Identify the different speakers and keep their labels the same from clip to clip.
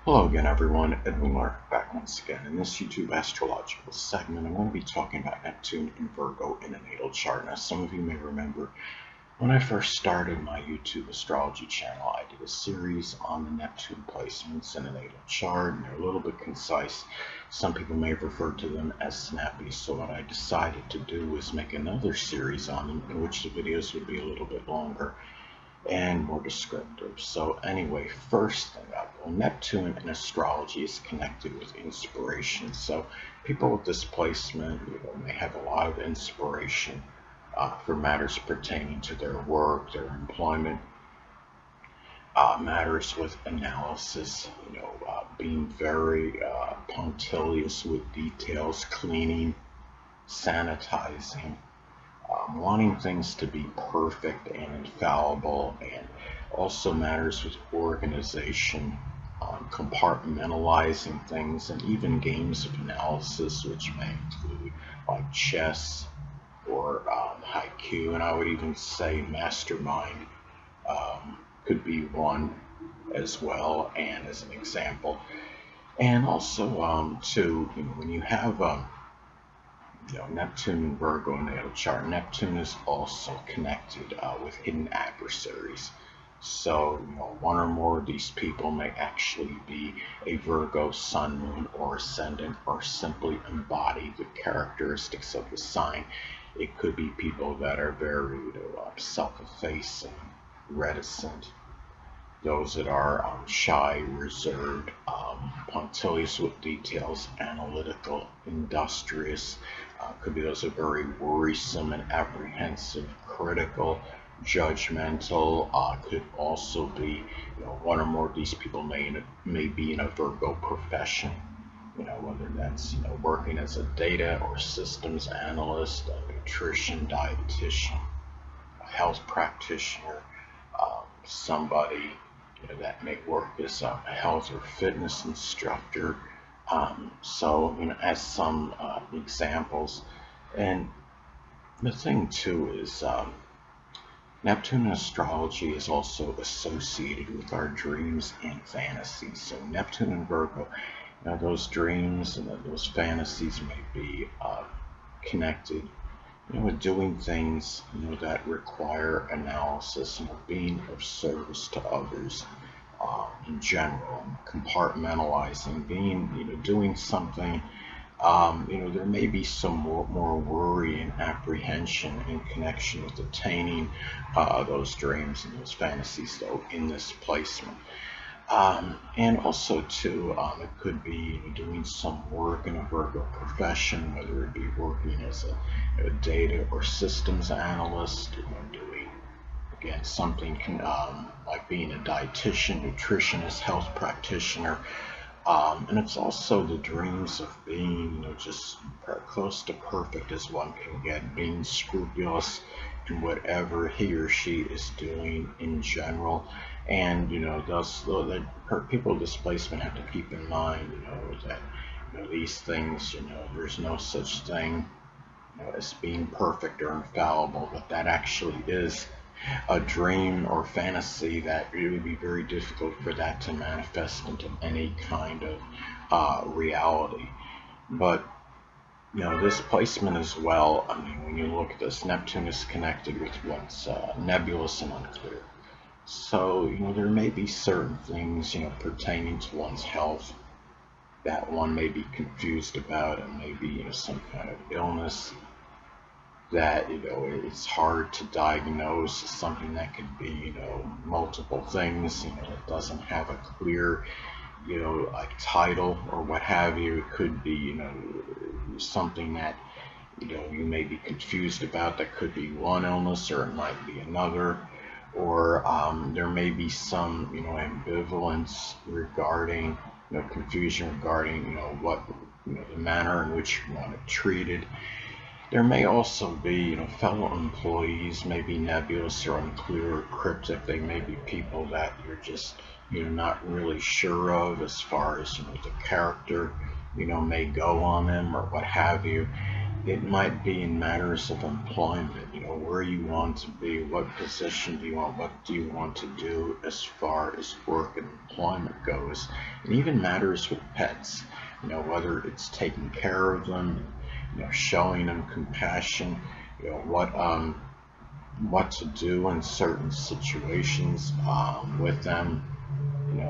Speaker 1: Hello again, everyone. Edwin Learnard back once again. In this YouTube astrological segment, I'm going to be talking about Neptune and Virgo in a natal chart. Now, some of you may remember when I first started my YouTube astrology channel, I did a series on the Neptune placements in a natal chart, and they're a little bit concise. Some people may have referred to them as snappy, so what I decided to do was make another series on them, in which the videos would be a little bit longer and more descriptive. So anyway, first thing up, well, Neptune in astrology is connected with inspiration. So people with this placement, may have a lot of inspiration for matters pertaining to their work, their employment, matters with analysis, being very punctilious with details, cleaning, sanitizing, wanting things to be perfect and infallible, and also matters with organization, compartmentalizing things, and even games of analysis, which may include like chess or haiku, and I would even say mastermind could be one as well, and as an example. And also, too, when you have Neptune and Virgo in the natal chart. Neptune is also connected with hidden adversaries. So, one or more of these people may actually be a Virgo sun, moon, or ascendant, or simply embody the characteristics of the sign. It could be people that are very, self-effacing, reticent, those that are shy, reserved, punctilious with details, analytical, industrious. Could be those that are very worrisome and apprehensive, critical, judgmental. Could also be, one or more of these people may be in a Virgo profession. Whether that's working as a data or systems analyst, a nutrition dietitian, a health practitioner, somebody that may work as a health or fitness instructor. So, as some examples. And the thing too is Neptune in astrology is also associated with our dreams and fantasies. So Neptune and Virgo, those dreams and those fantasies may be connected, with doing things, that require analysis, being of service to others, in general, compartmentalizing, being, doing something. There may be some more worry and apprehension in connection with attaining those dreams and those fantasies, though, in this placement. And also, too, it could be doing some work in a Virgo profession, whether it be working as a data or systems analyst, doing, again, something like being a dietitian, nutritionist, health practitioner. And it's also the dreams of being, just close to perfect as one can get, being scrupulous in whatever he or she is doing in general. And, thus, the people with displacement have to keep in mind, that, these things, there's no such thing, as being perfect or infallible, but that actually is a dream or fantasy that it would be very difficult for that to manifest into any kind of reality. But this placement as well, I mean, when you look at this, Neptune is connected with what's nebulous and unclear. So, there may be certain things, pertaining to one's health that one may be confused about, and maybe, some kind of illness that, it's hard to diagnose, something that could be, multiple things, it doesn't have a clear, like title or what have you. It could be, something that, you may be confused about, that could be one illness or it might be another, or there may be some, ambivalence regarding, confusion regarding, what, the manner in which you want it treated. There may also be, fellow employees may be nebulous or unclear or cryptic. They may be people that you're just, not really sure of as far as, the character, may go on them or what have you. It might be in matters of employment, where you want to be, what position do you want, what do you want to do as far as work and employment goes, and even matters with pets, whether it's taking care of them, showing them compassion, what to do in certain situations with them.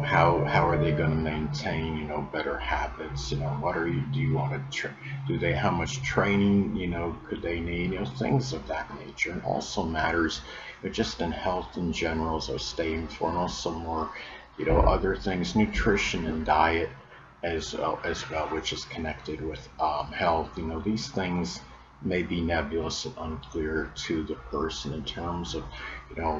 Speaker 1: How are they going to maintain, better habits? What do you want to do they, how much training, could they need? Things of that nature. And also matters, just in health in general, as I was stating before, and also more, other things, nutrition and diet as well, which is connected with health. These things may be nebulous and unclear to the person in terms of,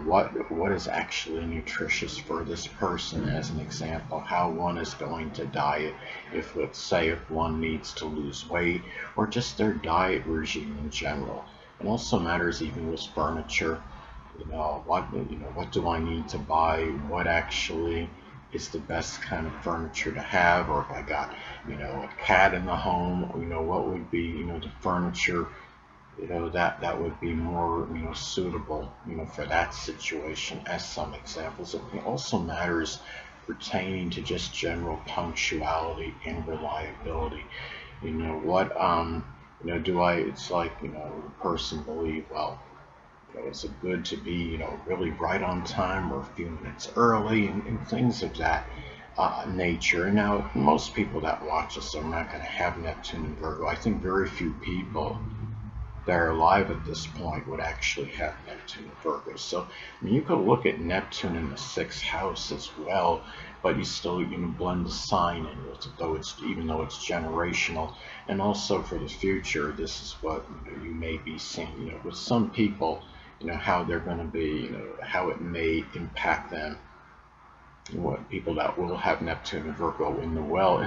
Speaker 1: what is actually nutritious for this person. As an example, how one is going to diet, if, let's say, if one needs to lose weight, or just their diet regime in general. It also matters even with furniture. What do I need to buy? What actually is the best kind of furniture to have? Or if I got, a cat in the home, what would be, the furniture, that would be more, suitable, for that situation, as some examples. It also matters pertaining to just general punctuality and reliability. What, do I, it's like, the person believe, well, is it good to be, really right on time or a few minutes early, and things of that nature. Now, most people that watch us are not going to have Neptune and Virgo. I think very few people that are alive at this point would actually have Neptune and Virgo. So, I mean, you could look at Neptune in the sixth house as well, but you still, blend the sign in with it, even though it's generational. And also for the future, this is what, you may be seeing, with some people, how they're going to be, how it may impact them. What people that will have Neptune and Virgo in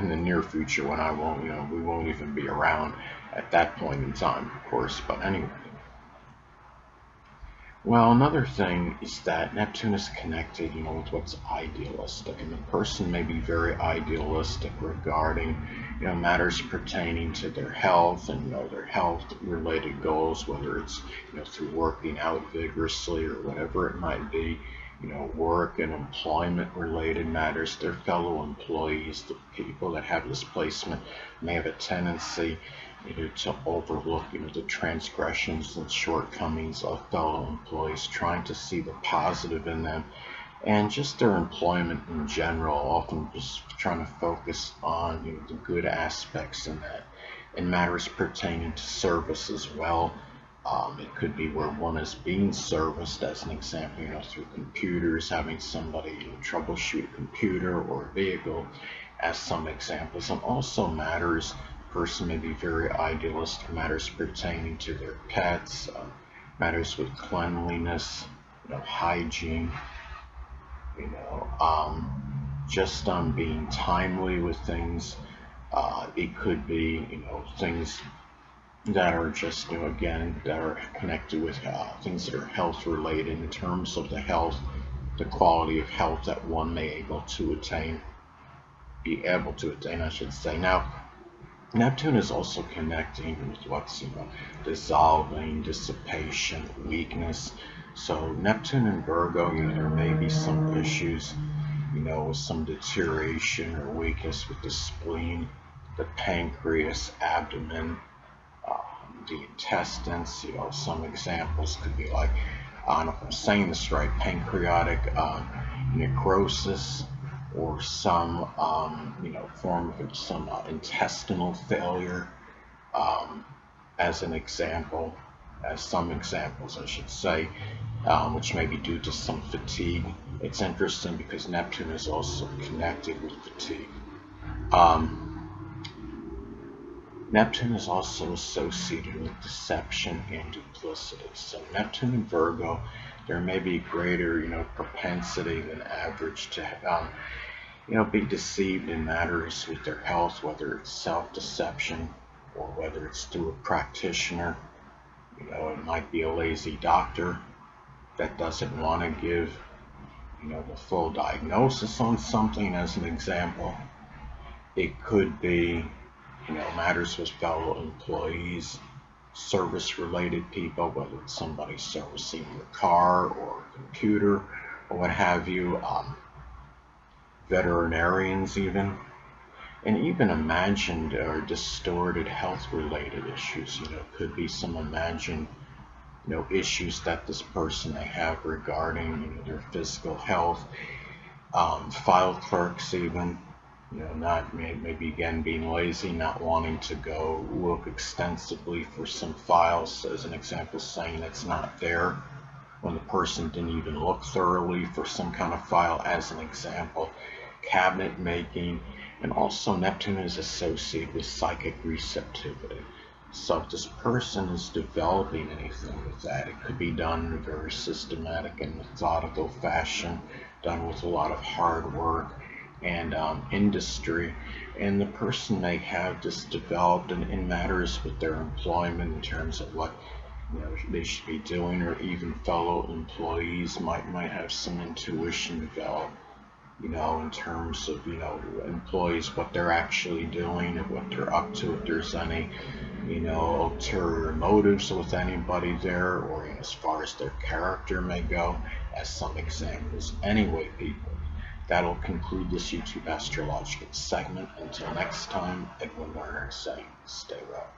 Speaker 1: the near future, when I won't, we won't even be around at that point in time, of course. But anyway, well, another thing is that Neptune is connected, with what's idealistic, and the person may be very idealistic regarding, matters pertaining to their health and, their health-related goals, whether it's, through working out vigorously or whatever it might be, work and employment-related matters. Their fellow employees, the people that have this placement, may have a tendency, to overlook, the transgressions and shortcomings of fellow employees, trying to see the positive in them, and just their employment in general, often just trying to focus on, the good aspects in that, and matters pertaining to service as well. It could be where one is being serviced, as an example, through computers, having somebody, troubleshoot a computer or a vehicle, as some examples. And also matters, person may be very idealistic, matters pertaining to their pets, matters with cleanliness, hygiene, just being timely with things. It could be, things that are just, again, that are connected with things that are health related, in terms of the health, the quality of health that one may be able to attain, I should say. Now, Neptune is also connecting with what's, dissolving, dissipation, weakness. So Neptune and Virgo, there may be some issues, with some deterioration or weakness with the spleen, the pancreas, abdomen, the intestines. Some examples could be like, I don't know if I'm saying this right, pancreatic necrosis, or some, form of some intestinal failure, um, as an example, as some examples, I should say, which may be due to some fatigue. It's interesting because Neptune is also connected with fatigue. Neptune is also associated with deception and duplicity. So Neptune and Virgo, there may be greater, propensity than average to, be deceived in matters with their health, whether it's self-deception or whether it's through a practitioner. It might be a lazy doctor that doesn't want to give, the full diagnosis on something, as an example. It could be, matters with fellow employees, service related people, whether it's somebody servicing your car or computer or what have you, veterinarians even, and even imagined or distorted health related issues. Could be some imagined issues that this person may have regarding their physical health. File clerks even, not maybe again being lazy, not wanting to go look extensively for some files, as an example, saying it's not there when the person didn't even look thoroughly for some kind of file, as an example. Cabinet making, and also Neptune is associated with psychic receptivity. So if this person is developing anything with that, it could be done in a very systematic and methodical fashion, done with a lot of hard work and industry. And the person may have this developed in matters with their employment in terms of what they should be doing, or even fellow employees might have some intuition developed in terms of, employees, what they're actually doing and what they're up to, if there's any, ulterior motives with anybody there, or as far as their character may go, as some examples. Anyway, people, that'll conclude this YouTube astrological segment. Until next time, Edwin Learnard saying, stay well.